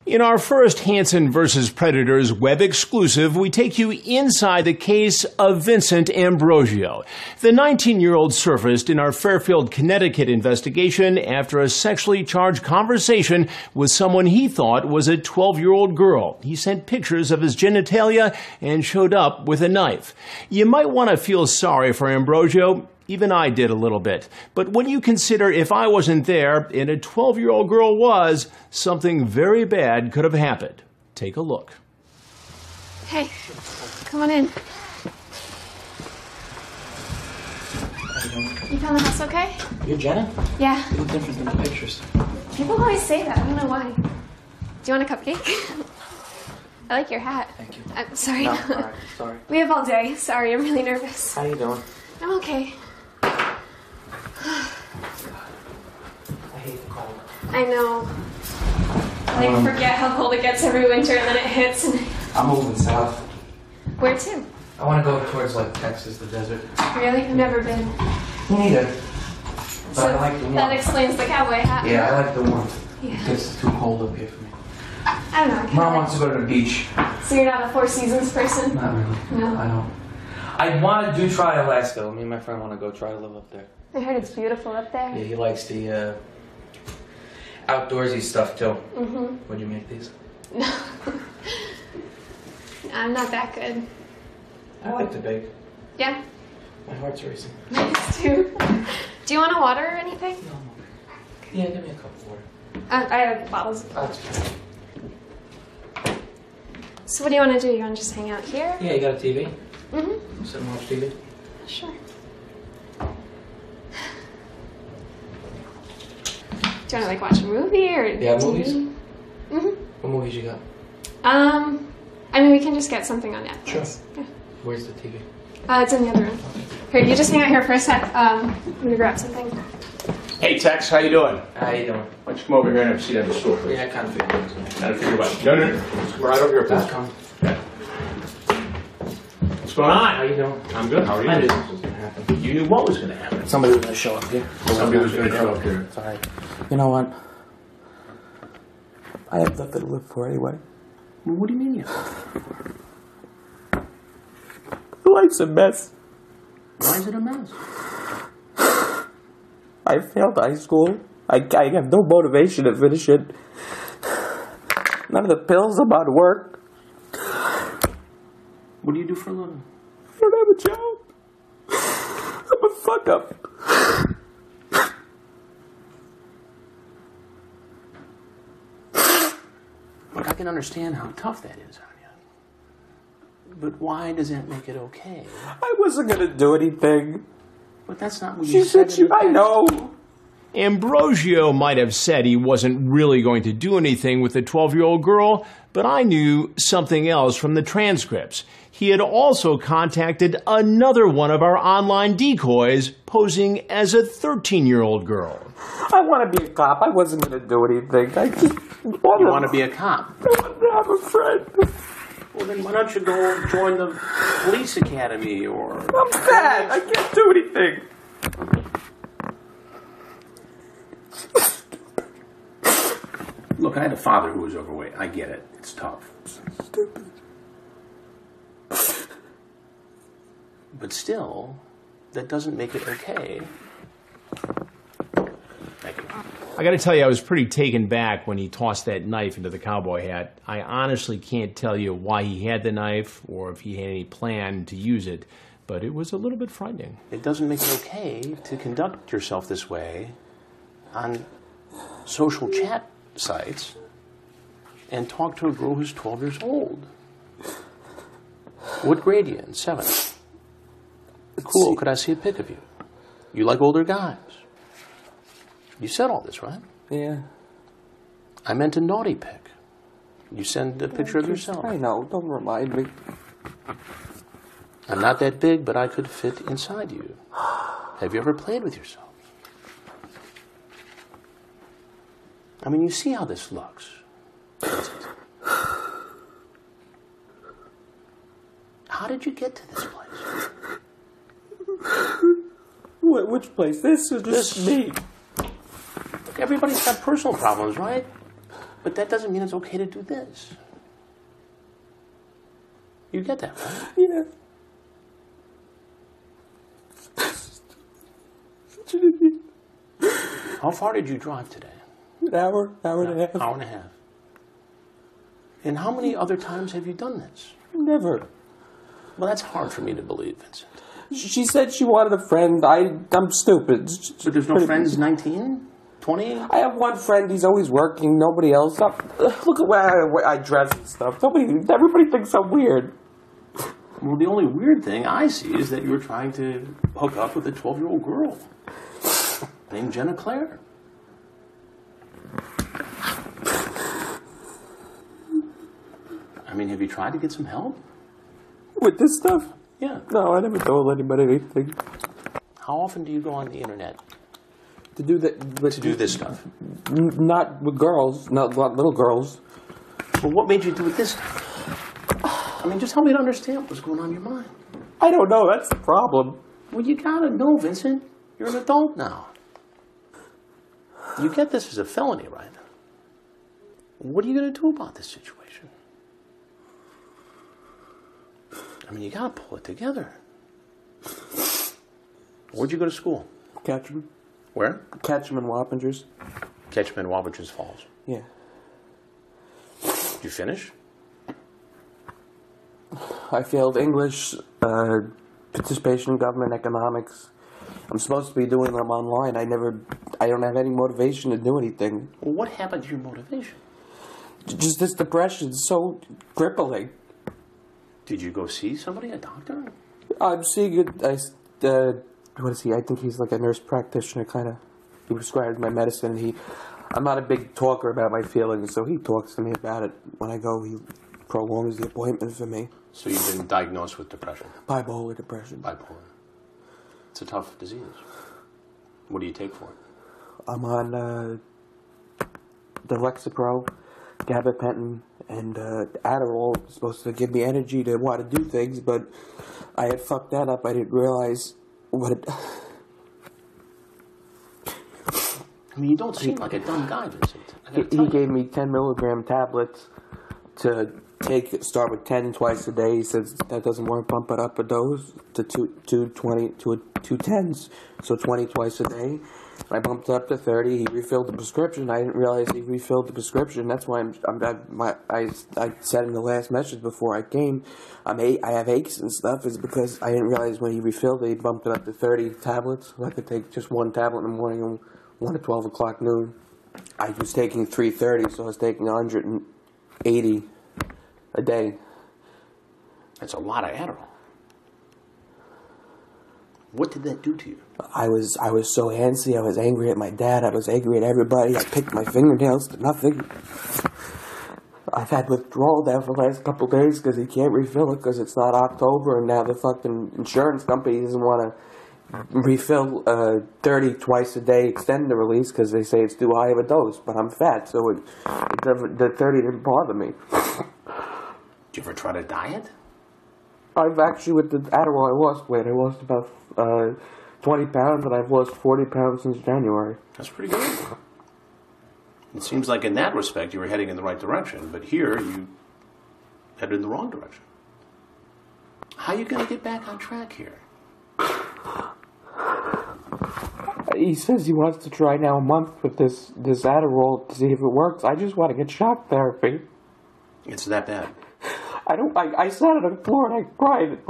In our first Hansen vs. Predators web exclusive, we take you inside the case of Vincent Ambrosio. The 19-year-old surfaced in our Fairfield, Connecticut investigation after a sexually charged conversation with someone he thought was a 12-year-old girl. He sent pictures of his genitalia and showed up with a knife. You might want to feel sorry for Ambrosio. Even I did a little bit. But when you consider if I wasn't there and a 12-year-old girl was, something very bad could have happened. Take a look. Hey, come on in. You found the house okay? You're Jenna? Yeah. You look different than the pictures. People always say that. I don't know why. Do you want a cupcake? I like your hat. Thank you. I'm sorry. No, all right, sorry. We have all day. Sorry, I'm really nervous. How you doing? I'm okay. I hate the cold. I know. I forget how cold it gets every winter and then it hits and... I'm moving south. Where to? I want to go towards like Texas, the desert. Really? I've never been. Me neither. But So I like the warmth. that explains the cowboy hat. Yeah, I like the warmth. Yeah. It gets too cold up here for me. I don't know. Mom wants to go to the beach. So you're not a Four Seasons person? Not really. No. I don't. I want to try Alaska. Me and my friend want to go try to live up there. I heard it's beautiful up there. Yeah, he likes the outdoorsy stuff too. Mm-hmm. What'd you make these? No. I'm not that good. I like to bake. Yeah? My heart's racing. Nice too. Do you want a water or anything? No, I'm okay. Yeah, give me a cup of water. I have bottles. That's fine. So what do you want to do? You want to just hang out here? Yeah, you got a TV? Mm-hmm. Sit and watch TV? Sure. Do you want to like watch a movie or Yeah, TV? movies? Mm-hmm. What movies you got? I mean, we can just get something on Netflix. Sure. Yeah. Where's the TV? It's in the other room. Here, you just hang out here for a sec. I'm gonna grab something. Hey Tex, how you doing? How you doing? Why don't you come over here and have a seat on the stool, please? Yeah, I kind of figured it was going Gotta figure out. No. Come right over here, please. That's coming. What's going on? How you doing? I'm good. How are you? I knew this was going to happen. You knew what was going to happen. Somebody was going to show up here. Somebody was going to show up here. It's all right. You know what? I have nothing to live for anyway. Well, what do you mean? Life's a mess. Why is it a mess? I failed high school. I have no motivation to finish it. None of the pills I'm out of work. What do you do for a living? I don't have a job. I'm a fuck up. Look, I can understand how tough that is on you. But why does that make it okay? I wasn't gonna do anything. But that's not what She you said said. I know. Ambrosio might have said he wasn't really going to do anything with the 12-year-old girl, but I knew something else from the transcripts. He had also contacted another one of our online decoys posing as a 13-year-old girl. I want to be a cop. I wasn't gonna do anything. I just You want to be a cop? I want to have a friend. Well, then why don't you go join the police academy or... I'm fat. I can't do anything. Look, I had a father who was overweight. I get it. It's tough. Stupid. But still, that doesn't make it okay. I got to tell you, I was pretty taken back when he tossed that knife into the cowboy hat. I honestly can't tell you why he had the knife or if he had any plan to use it, but it was a little bit frightening. It doesn't make it okay to conduct yourself this way on social chat sites and talk to a girl who's 12 years old. What grade are you in? 7. Cool. Could I see a pic of you? You like older guys. You said all this, right? Yeah. I meant a naughty pic. You send a picture of yourself. I know. Don't remind me. I'm not that big, but I could fit inside you. Have you ever played with yourself? I mean, you see how this looks. How did you get to this place? Which place? This or just me? Look, everybody's got personal problems, right? But that doesn't mean it's okay to do this. You get that, right? Yeah. How far did you drive today? An hour and a half. Hour and a half. And how many other times have you done this? Never. Well, that's hard for me to believe, Vincent. She said she wanted a friend. I'm stupid. But there's no friends 19? 20? I have one friend. He's always working. Nobody else. Look at where I dress and stuff. Everybody thinks I'm weird. Well, the only weird thing I see is that you were trying to hook up with a 12-year-old girl named Jenna Claire. I mean, have you tried to get some help? With this stuff? Yeah. No, I never told anybody anything. How often do you go on the internet To do that. to do this stuff? Not with girls. Not little girls. Well, what made you do it this time? I mean, just help me to understand what's going on in your mind. I don't know. That's the problem. Well, you gotta know, Vincent. You're an adult now. You get this as a felony, right? What are you gonna do about this situation? I mean, you gotta pull it together. Where'd you go to school? Ketchum. Where? Ketchum and Wappingers. Ketchum and Wappingers Falls. Yeah. Did you finish? I failed English, participation in government, economics. I'm supposed to be doing them online. I don't have any motivation to do anything. Well, what happened to your motivation? Just this depression is so crippling. Did you go see somebody, a doctor? I'm seeing it. What is he? I think he's like a nurse practitioner, kind of. He prescribed my medicine. I'm not a big talker about my feelings, so he talks to me about it. When I go, he prolongs the appointment for me. So you've been diagnosed with depression? Bipolar depression. Bipolar. It's a tough disease. What do you take for it? I'm on the Lexapro, gabapentin, and Adderall. It's supposed to give me energy to want to do things, but I had fucked that up. I didn't realize what it... I mean, you don't seem like a dumb guy, Vincent. He gave me 10 milligram tablets to take. Start with 10 twice a day. He says that doesn't work. Bump it up a dose to 2 10s, so 20 twice a day. I bumped it up to 30. He refilled the prescription. I didn't realize he refilled the prescription. That's why I said in the last message before I came, I have aches and stuff. Is because I didn't realize when he refilled it, he bumped it up to 30 tablets. So I could take just one tablet in the morning and one at 12 o'clock noon. I was taking 330, so I was taking 180 a day. That's a lot of Adderall. What did that do to you? I was so antsy. I was angry at my dad. I was angry at everybody. I picked my fingernails to nothing. I've had withdrawal now for the last couple of days because he can't refill it because it's not October, and now the fucking insurance company doesn't want to refill 30 twice a day, extend the release because they say it's too high of a dose. But I'm fat, so the 30 didn't bother me. Did you ever try to diet? I've actually, with the Adderall, I lost weight. I lost about 20 pounds, and I've lost 40 pounds since January. That's pretty good. It seems like in that respect you were heading in the right direction, but here you headed in the wrong direction. How are you going to get back on track here? He says he wants to try now a month with this Adderall to see if it works. I just want to get shock therapy. It's that bad. I sat on the floor and I cried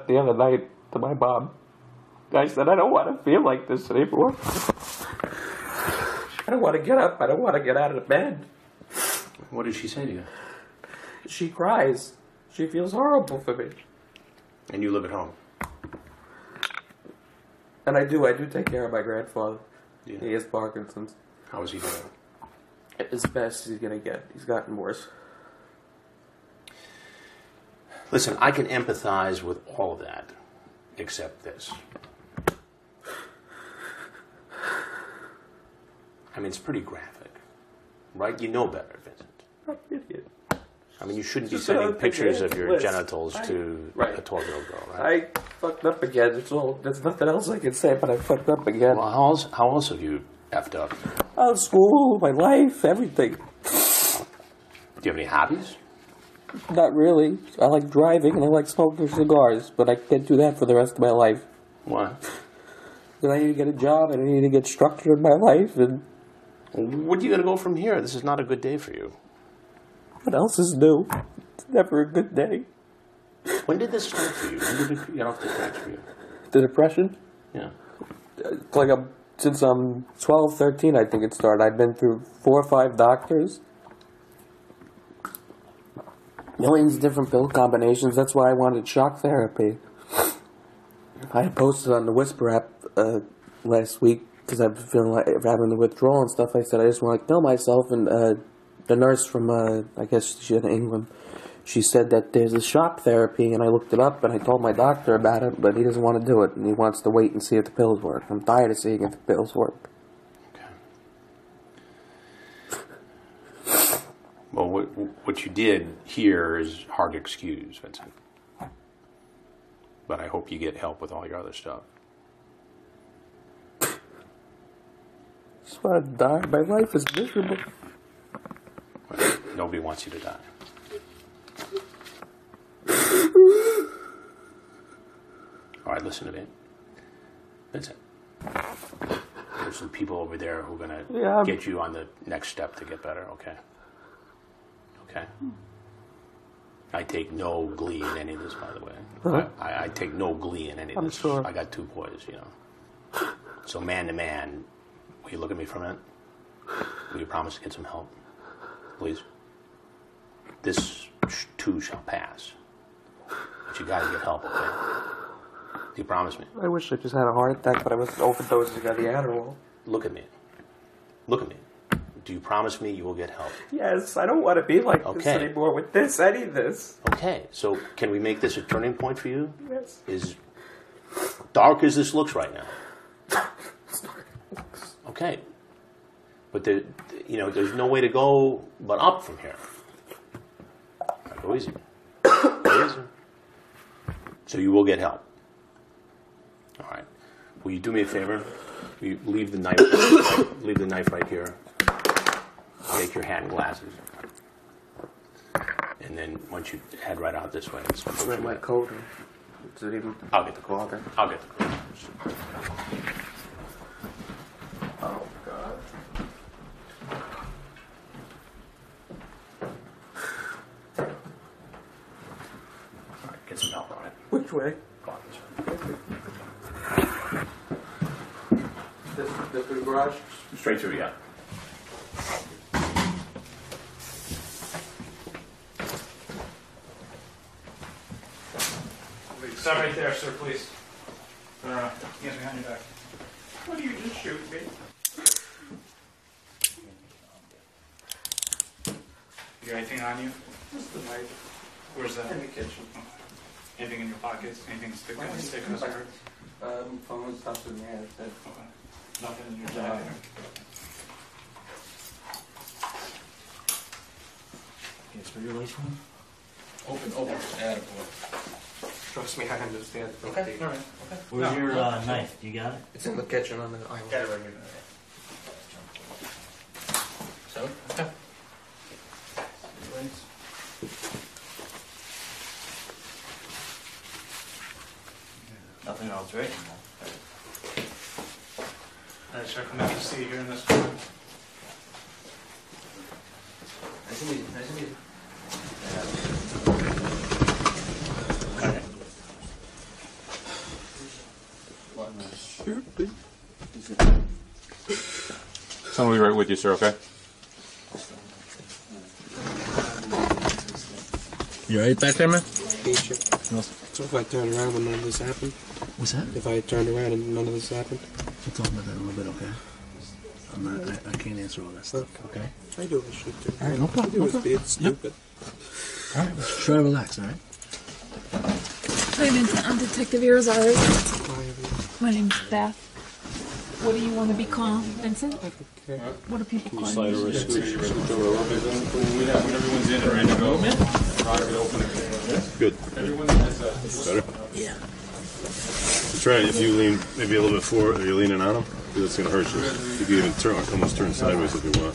the other night to my mom. I said, I don't want to feel like this anymore. I don't want to get up. I don't want to get out of the bed. What did she say to you? She cries. She feels horrible for me. And you live at home? And I do take care of my grandfather. Yeah. He has Parkinson's. How is he doing? As best as he's going to get. He's gotten worse. Listen, I can empathize with all of that, except this. I mean, it's pretty graphic, right? You know better, Vincent. I'm an idiot. I mean, you shouldn't be sending pictures of your genitals to a 12-year-old girl, right? I fucked up again. There's nothing else I can say, but I fucked up again. Well, how else have you effed up? School, my life, everything. Do you have any hobbies? Not really. I like driving and I like smoking cigars, but I can't do that for the rest of my life. Why? Then I need to get a job and I need to get structure in my life. And Where are you going to go from here? This is not a good day for you. what else is new? It's never a good day. When did this start for you? When did it get off the tracks for you? The depression? Yeah. It's like since I'm 12, 13, I think it started. I've been through 4 or 5 doctors. Millions of different pill combinations. That's why I wanted shock therapy. I posted on the Whisper app last week because I've been feeling like having the withdrawal and stuff. I said I just want to kill myself, and the nurse from I guess she's in England, she said that there's a shock therapy, and I looked it up and I told my doctor about it, but he doesn't want to do it, and he wants to wait and see if the pills work. I'm tired of seeing if the pills work. Well, what you did here is hard to excuse, Vincent. But I hope you get help with all your other stuff. I just want to die. My life is miserable. Well, nobody wants you to die. All right, listen to me. Vincent, there's some people over there who are going to get you on the next step to get better, okay? Okay? I take no glee in any of this, by the way. Huh? I take no glee in any of this. I'm sure. I got 2 boys, you know. So man to man, will you look at me for a minute? Will you promise to get some help? Please? This too shall pass. But you got to get help, okay? Do you promise me? I wish I just had a heart attack, but I was overdosing on the Adderall. Look at me. Look at me. Do you promise me you will get help? Yes, I don't want to be like this Okay. anymore with this. I need this. Okay, so can we make this a turning point for you? Yes. As dark as this looks right now. Okay. But there's no way to go but up from here. Now, go easy. Go easy. So you will get help. All right. Will you do me a favor? Will you leave the knife? Leave the knife right here. Take your hat and glasses. And then once you head right out this way, Where's my coat? Is it even? I'll get the coat. Okay. I'll get the coat. Oh God. All right, get some help on it. Which way? Go on this way. This the garage. Straight through, yeah. Stop right there, sir, please. Hands behind your back. What are you just shooting me? You got anything on you? Just the knife. Where's that? In the kitchen. Okay. Anything in your pockets? Anything sticking us hurt? Phone stuff in there. Okay. Nothing in your jacket? Yes, for your last one? Open. Attaboy. Trust me, I understand. Okay, all right. Okay. Where's your knife? Do you got it? It's in the kitchen on the island. Got it right here. So? Okay. Nothing else, right? All right, sir, come back and see you here in this corner. Nice to meet you. Nice to meet you. Someone will be right with you, sir, okay? You alright back there, man? Feature. So if I turn around when none of this happened? What's that? If I turned around and none of this happened? We'll talk about that in a little bit, okay? I can't answer all that stuff, okay? I do this shit too. Alright, no problem. I do it, it's stupid. Alright, let's try to relax, alright? Hi, Vincent. I'm Detective Irizarry. My name's Beth. What do you want to be called, Vincent? Okay. What do people call you? When everyone's in and ready to go. Good. Better? Yeah. Try it if you lean maybe a little bit forward. Are you leaning on him? That's going to hurt you. You can even almost turn sideways if you want.